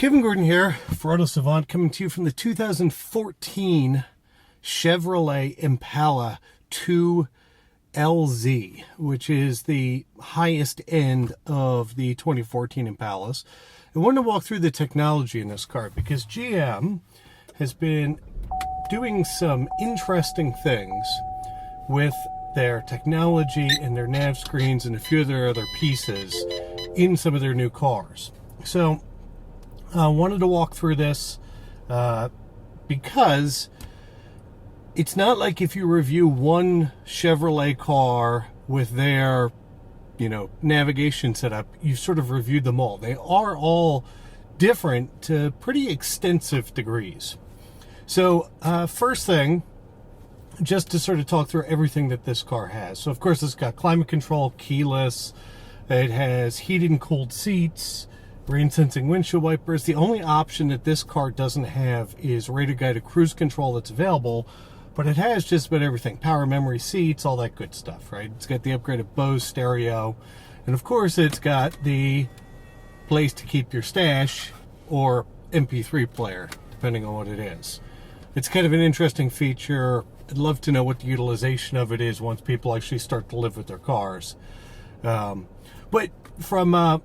Kevin Gordon here for Auto Savant, coming to you from the 2014 Chevrolet Impala 2LZ, which is the highest end of the 2014 Impalas. I wanted to walk through the technology in this car because GM has been doing some interesting things with their technology and their nav screens and a few of their other pieces in some of their new cars. So I wanted to walk through this because it's not like if you review one Chevrolet car with their, navigation setup, you've sort of reviewed them all. They are all different to pretty extensive degrees. So first thing, just to sort of talk through everything that this car has. So of course it's got climate control, keyless, it has heated and cooled seats, rain sensing windshield wipers. The only option that this car doesn't have is radio guided cruise control that's available, but it has just about everything. Power memory seats, all that good stuff, right? It's got the upgraded Bose stereo, and of course it's got the place to keep your stash or MP3 player, depending on what it is. It's kind of an interesting feature. I'd love to know what the utilization of it is once people actually start to live with their cars. But from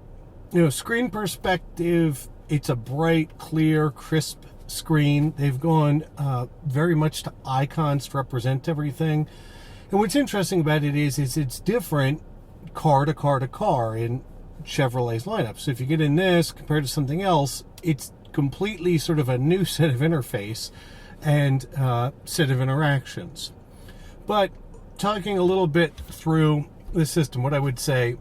screen perspective, it's a bright, clear, crisp screen. They've gone very much to icons to represent everything. And what's interesting about it is it's different car to car to car in Chevrolet's lineup. So if you get in this compared to something else, it's completely sort of a new set of interface and set of interactions. But talking a little bit through the system, what I would say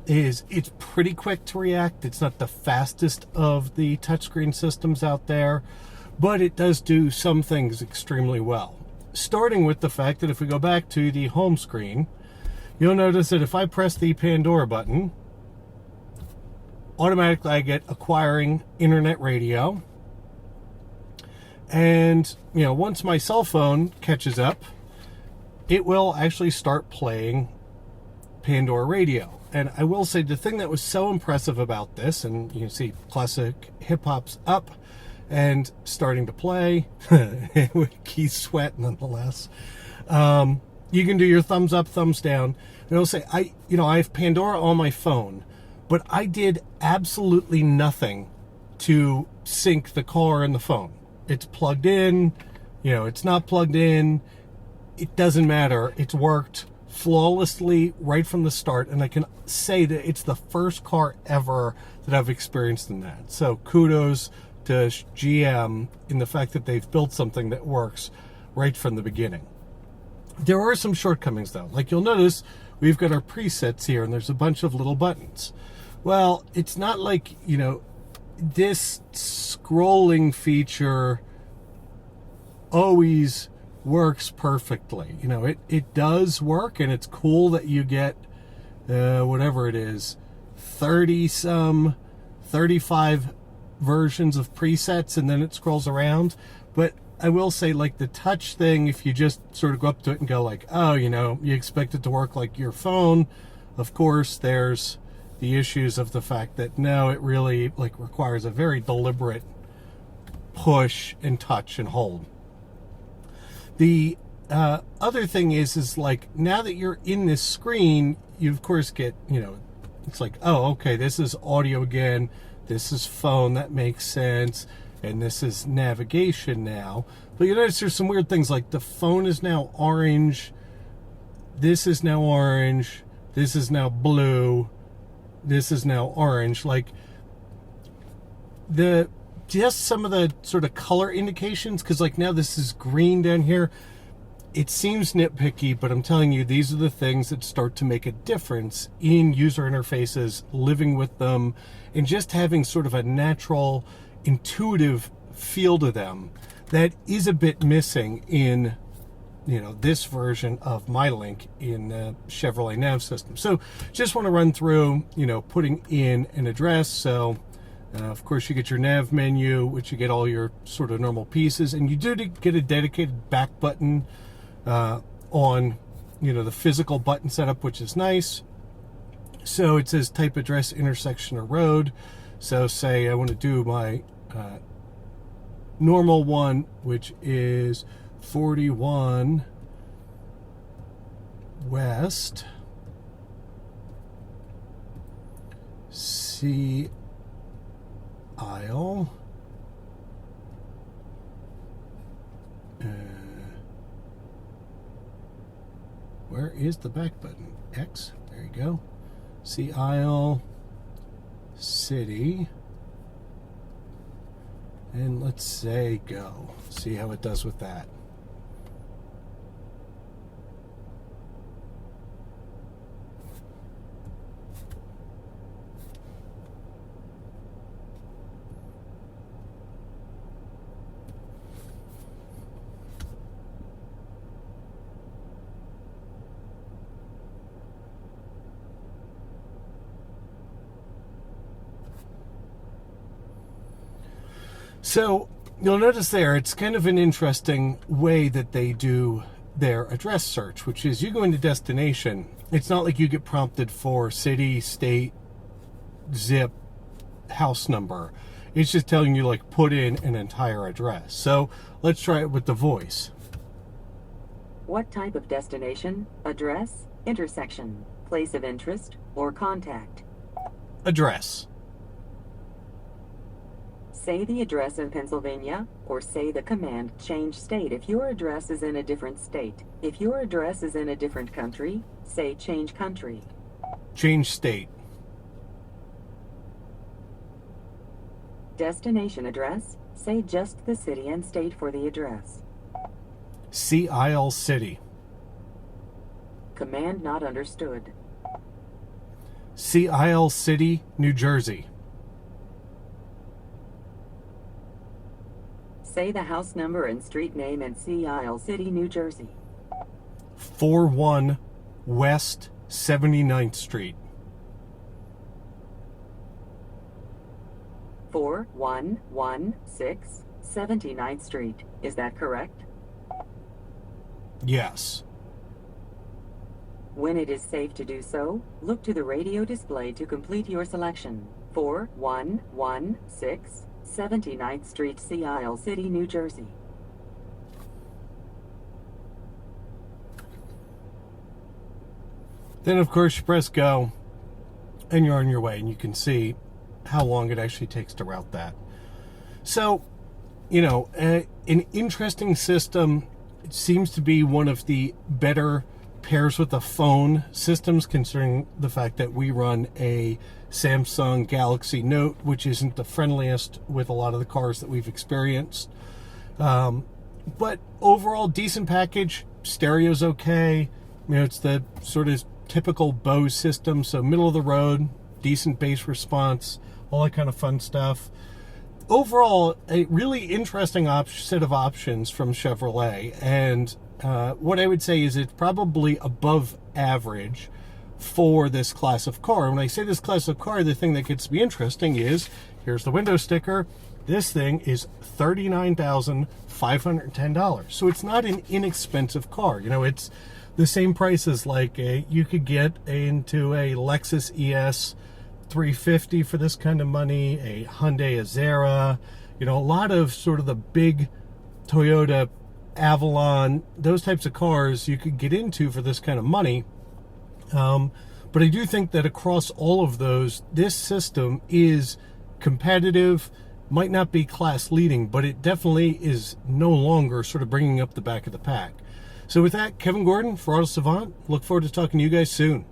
is it's pretty quick to react. It's not the fastest of the touchscreen systems out there, but it does do some things extremely well. Starting with the fact that if we go back to the home screen, you'll notice that if I press the Pandora button, automatically I get acquiring internet radio. And, once my cell phone catches up, it will actually start playing Pandora radio. And I will say the thing that was so impressive about this, and you can see classic hip-hop's up and starting to play, with Keith Sweat nonetheless. You can do your thumbs up, thumbs down. And I'll say, I have Pandora on my phone, but I did absolutely nothing to sync the car and the phone. It's plugged in, it's not plugged in. It doesn't matter. It's worked flawlessly right from the start, and I can say that it's the first car ever that I've experienced in that. So kudos to GM in the fact that they've built something that works right from the beginning. There are some shortcomings though. Like you'll notice we've got our presets here and there's a bunch of little buttons. Well, it's not like, this scrolling feature always works perfectly. It does work, and it's cool that you get whatever it is, 35 versions of presets, and then it scrolls around. But I will say, like the touch thing, if you just sort of go up to it and go like, oh, you expect it to work like your phone, of course there's the issues of the fact that no, it really requires a very deliberate push and touch and hold. The other thing is like now that you're in this screen, you of course get, it's like, oh, okay, this is audio again, this is phone, that makes sense, and this is navigation now. But you notice there's some weird things like the phone is now orange, this is now orange, this is now blue, this is now orange. Like just some of the sort of color indications, because like now this is green down here. It seems nitpicky, but I'm telling you, these are the things that start to make a difference in user interfaces, living with them, and just having sort of a natural, intuitive feel to them that is a bit missing in this version of MyLink in the Chevrolet nav system. So just want to run through, putting in an address. So of course you get your nav menu, which you get all your sort of normal pieces, and you do get a dedicated back button on the physical button setup, which is nice. So it says type, address, intersection, or road. So say I want to do my normal one, which is 41 West Sea Isle. Where is the back button? X. There you go. Sea Isle City. And let's say go. See how it does with that. So you'll notice there, it's kind of an interesting way that they do their address search, which is you go into destination. It's not like you get prompted for city, state, zip, house number. It's just telling you, like, put in an entire address. So let's try it with the voice. What type of destination, address, intersection, place of interest, or contact? Address. Say the address in Pennsylvania, or say the command change state if your address is in a different state. If your address is in a different country, say change country. Change state. Destination address, say just the city and state for the address. Sea Isle City. Command not understood. Sea Isle City, New Jersey. Say the house number and street name in Sea Isle City, New Jersey. 41 West 79th Street. 4116 79th Street. Is that correct? Yes. When it is safe to do so, look to the radio display to complete your selection. 4116 79th Street, Sea Isle City, New Jersey. Then, of course, you press go, and you're on your way, and you can see how long it actually takes to route that. So, you know, an interesting system. It seems to be one of the better pairs with the phone systems, considering the fact that we run a Samsung Galaxy Note, which isn't the friendliest with a lot of the cars that we've experienced. But overall, decent package. Stereo's okay. You know, it's the sort of typical Bose system, so middle of the road, decent bass response, all that kind of fun stuff. Overall, a really interesting set of options from Chevrolet, and what I would say is it's probably above average for this class of car. When I say this class of car, the thing that gets me interesting is, here's the window sticker, this thing is $39,510. So it's not an inexpensive car. You know, it's the same price as like you could get into a Lexus ES 350 for this kind of money, a Hyundai Azera, you know, a lot of sort of the big Toyota Avalon, those types of cars you could get into for this kind of money. But I do think that across all of those, this system is competitive, might not be class leading, but it definitely is no longer sort of bringing up the back of the pack. So with that, Kevin Gordon for Auto Savant. Look forward to talking to you guys soon.